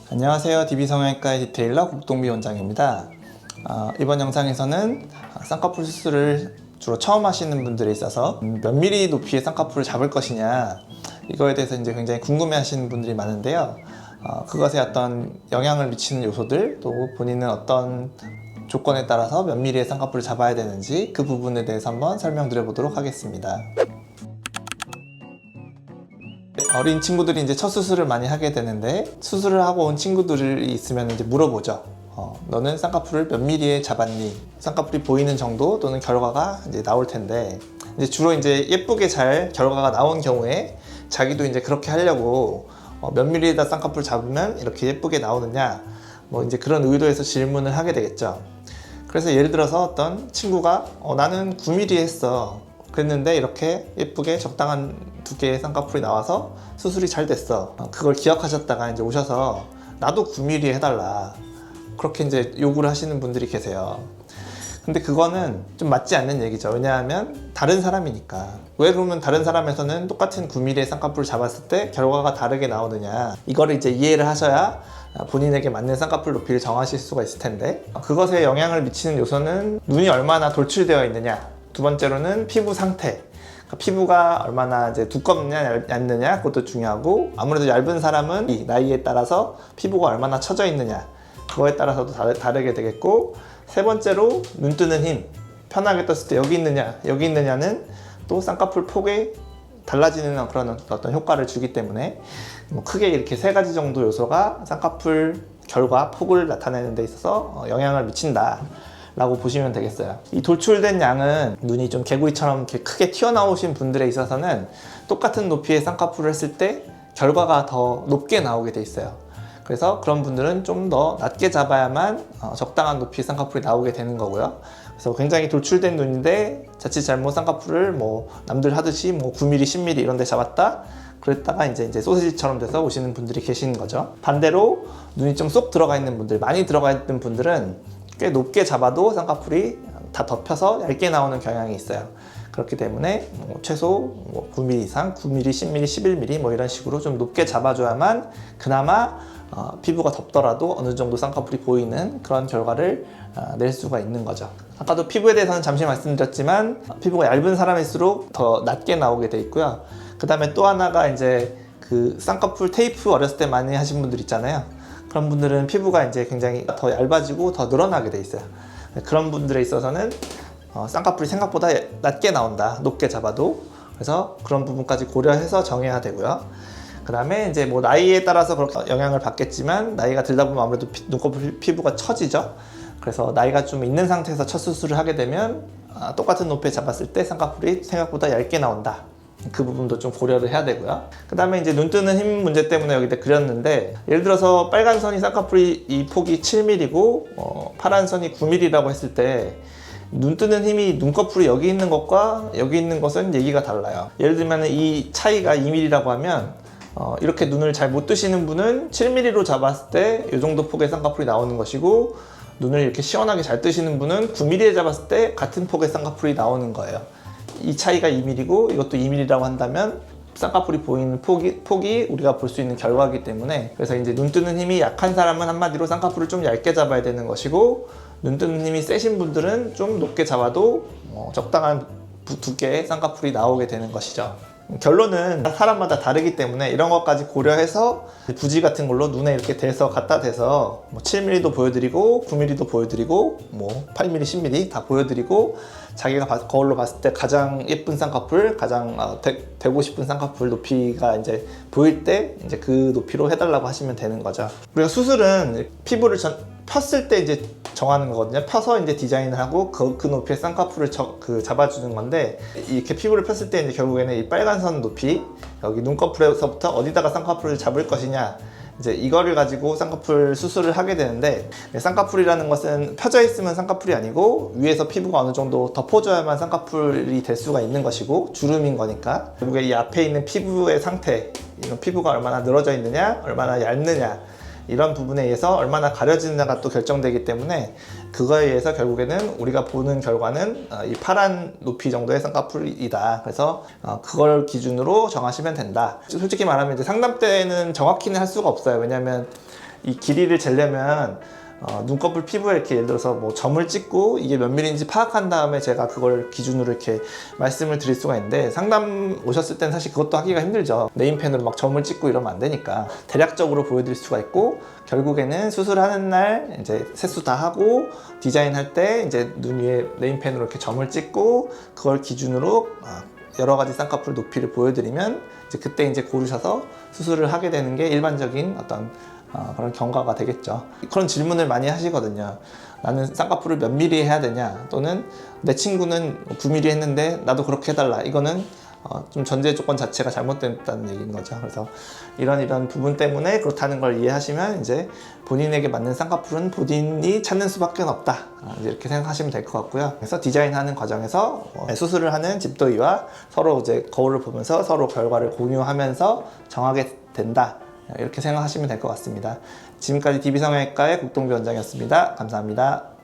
안녕하세요. DB성형외과의 디테일러 국동비 원장입니다. 이번 영상에서는 쌍꺼풀 수술을 주로 처음 하시는 분들에 있어서 몇 미리 높이의 쌍꺼풀을 잡을 것이냐, 이거에 대해서 이제 굉장히 궁금해 하시는 분들이 많은데요. 그것에 어떤 영향을 미치는 요소들, 또 본인은 어떤 조건에 따라서 몇 미리의 쌍꺼풀을 잡아야 되는지, 그 부분에 대해서 한번 설명드려 보도록 하겠습니다. 어린 친구들이 이제 첫 수술을 많이 하게 되는데, 수술을 하고 온 친구들이 있으면 이제 물어보죠. 너는 쌍꺼풀을 몇 미리에 잡았니? 쌍꺼풀이 보이는 정도 또는 결과가 이제 나올 텐데, 이제 주로 이제 예쁘게 잘 결과가 나온 경우에 자기도 이제 그렇게 하려고 몇 미리에다 쌍꺼풀 잡으면 이렇게 예쁘게 나오느냐, 뭐 이제 그런 의도에서 질문을 하게 되겠죠. 그래서 예를 들어서 어떤 친구가 나는 9mm 했어. 그랬는데 이렇게 예쁘게 적당한 두께의 쌍꺼풀이 나와서 수술이 잘 됐어. 그걸 기억하셨다가 이제 오셔서 나도 9mm 해달라, 그렇게 이제 요구를 하시는 분들이 계세요. 근데 그거는 좀 맞지 않는 얘기죠. 왜냐하면 다른 사람이니까. 왜 그러면 다른 사람에서는 똑같은 9mm의 쌍꺼풀을 잡았을 때 결과가 다르게 나오느냐, 이거를 이제 이해를 하셔야 본인에게 맞는 쌍꺼풀 높이를 정하실 수가 있을 텐데, 그것에 영향을 미치는 요소는 눈이 얼마나 돌출되어 있느냐, 두 번째로는 피부 상태, 그러니까 피부가 얼마나 이제 두껍냐 얇느냐, 그것도 중요하고, 아무래도 얇은 사람은 이 나이에 따라서 피부가 얼마나 처져 있느냐, 그거에 따라서도 다르게 되겠고, 세 번째로 눈 뜨는 힘, 편하게 떴을 때 여기 있느냐 여기 있느냐는 또 쌍꺼풀 폭에 달라지는 그런 어떤 효과를 주기 때문에, 크게 이렇게 세 가지 정도 요소가 쌍꺼풀 결과 폭을 나타내는 데 있어서 영향을 미친다 라고 보시면 되겠어요. 이 돌출된 양은 눈이 좀 개구리처럼 이렇게 크게 튀어나오신 분들에 있어서는 똑같은 높이의 쌍꺼풀을 했을 때 결과가 더 높게 나오게 돼 있어요. 그래서 그런 분들은 좀 더 낮게 잡아야만 적당한 높이의 쌍꺼풀이 나오게 되는 거고요. 그래서 굉장히 돌출된 눈인데 자칫 잘못 쌍꺼풀을 뭐 남들 하듯이 뭐 9mm, 10mm 이런 데 잡았다, 그랬다가 이제 소시지처럼 돼서 오시는 분들이 계시는 거죠. 반대로 눈이 좀 쏙 들어가 있는 분들, 많이 들어가 있는 분들은 꽤 높게 잡아도 쌍꺼풀이 다 덮여서 얇게 나오는 경향이 있어요. 그렇기 때문에 최소 9mm 이상, 9mm, 10mm, 11mm 뭐 이런 식으로 좀 높게 잡아줘야만 그나마 피부가 덥더라도 어느 정도 쌍꺼풀이 보이는 그런 결과를 낼 수가 있는 거죠. 아까도 피부에 대해서는 잠시 말씀드렸지만, 피부가 얇은 사람일수록 더 낮게 나오게 돼 있고요. 그 다음에 또 하나가 이제 그 쌍꺼풀 테이프 어렸을 때 많이 하신 분들 있잖아요. 그런 분들은 피부가 이제 굉장히 더 얇아지고 더 늘어나게 돼 있어요. 그런 분들에 있어서는 쌍꺼풀이 생각보다 낮게 나온다, 높게 잡아도. 그래서 그런 부분까지 고려해서 정해야 되고요. 그 다음에 이제 뭐 나이에 따라서 그렇게 영향을 받겠지만, 나이가 들다 보면 아무래도 눈꺼풀 피부가 처지죠. 그래서 나이가 좀 있는 상태에서 첫 수술을 하게 되면 똑같은 높이에 잡았을 때 쌍꺼풀이 생각보다 얇게 나온다, 그 부분도 좀 고려를 해야 되고요. 그 다음에 이제 눈 뜨는 힘 문제 때문에 여기다 그렸는데, 예를 들어서 빨간 선이 쌍꺼풀이 이 폭이 7mm고 파란 선이 9mm라고 했을 때, 눈 뜨는 힘이 눈꺼풀이 여기 있는 것과 여기 있는 것은 얘기가 달라요. 예를 들면 이 차이가 2mm라고 하면 이렇게 눈을 잘 못 뜨시는 분은 7mm로 잡았을 때 이 정도 폭의 쌍꺼풀이 나오는 것이고, 눈을 이렇게 시원하게 잘 뜨시는 분은 9mm에 잡았을 때 같은 폭의 쌍꺼풀이 나오는 거예요. 이 차이가 2mm고 이것도 2mm라고 한다면 쌍꺼풀이 보이는 폭이 우리가 볼 수 있는 결과이기 때문에, 그래서 이제 눈 뜨는 힘이 약한 사람은 한마디로 쌍꺼풀을 좀 얇게 잡아야 되는 것이고, 눈 뜨는 힘이 세신 분들은 좀 높게 잡아도 적당한 두께의 쌍꺼풀이 나오게 되는 것이죠. 결론은 사람마다 다르기 때문에 이런 것까지 고려해서 부지 같은 걸로 눈에 이렇게 대서 갖다 대서 7mm도 보여드리고 9mm도 보여드리고 8mm, 10mm 다 보여드리고, 자기가 거울로 봤을 때 가장 예쁜 쌍꺼풀, 가장 되고 싶은 쌍꺼풀 높이가 이제 보일 때 이제 그 높이로 해달라고 하시면 되는 거죠. 우리가 수술은 피부를 폈을 때 이제 정하는 거거든요. 펴서 이제 디자인을 하고 그 높이의 쌍꺼풀을 잡아주는 건데, 이렇게 피부를 폈을 때 이제 결국에는 이 빨간 선 높이, 여기 눈꺼풀에서부터 어디다가 쌍꺼풀을 잡을 것이냐, 이제 이거를 가지고 쌍꺼풀 수술을 하게 되는데, 쌍꺼풀이라는 것은 펴져 있으면 쌍꺼풀이 아니고 위에서 피부가 어느 정도 덮어줘야만 쌍꺼풀이 될 수가 있는 것이고, 주름인 거니까 결국에 이 앞에 있는 피부의 상태, 이런 피부가 얼마나 늘어져 있느냐, 얼마나 얇느냐, 이런 부분에 의해서 얼마나 가려지느냐가 또 결정되기 때문에, 그거에 의해서 결국에는 우리가 보는 결과는 이 파란 높이 정도의 쌍꺼풀이다. 그래서 그걸 기준으로 정하시면 된다. 솔직히 말하면 이제 상담 때는 정확히는 할 수가 없어요. 왜냐하면 이 길이를 재려면 눈꺼풀 피부에 이렇게 예를 들어서 뭐 점을 찍고 이게 몇 밀리인지 파악한 다음에 제가 그걸 기준으로 이렇게 말씀을 드릴 수가 있는데, 상담 오셨을 땐 사실 그것도 하기가 힘들죠. 네임펜으로 막 점을 찍고 이러면 안 되니까 대략적으로 보여드릴 수가 있고, 결국에는 수술하는 날 이제 세수 다 하고 디자인할 때 이제 눈 위에 네임펜으로 이렇게 점을 찍고 그걸 기준으로 여러 가지 쌍꺼풀 높이를 보여드리면 이제 그때 이제 고르셔서 수술을 하게 되는 게 일반적인 어떤 그런 경과가 되겠죠. 그런 질문을 많이 하시거든요. 나는 쌍꺼풀을 몇 미리 해야 되냐, 또는 내 친구는 9mm 했는데 나도 그렇게 해달라. 이거는 좀 전제 조건 자체가 잘못됐다는 얘기인 거죠. 그래서 이런 부분 때문에 그렇다는 걸 이해하시면 이제 본인에게 맞는 쌍꺼풀은 본인이 찾는 수밖에 없다, 이렇게 생각하시면 될 것 같고요. 그래서 디자인하는 과정에서 수술을 하는 집도의와 서로 이제 거울을 보면서 서로 결과를 공유하면서 정하게 된다, 이렇게 생각하시면 될 것 같습니다. 지금까지 DB성형외과의 국동비 원장이었습니다. 감사합니다.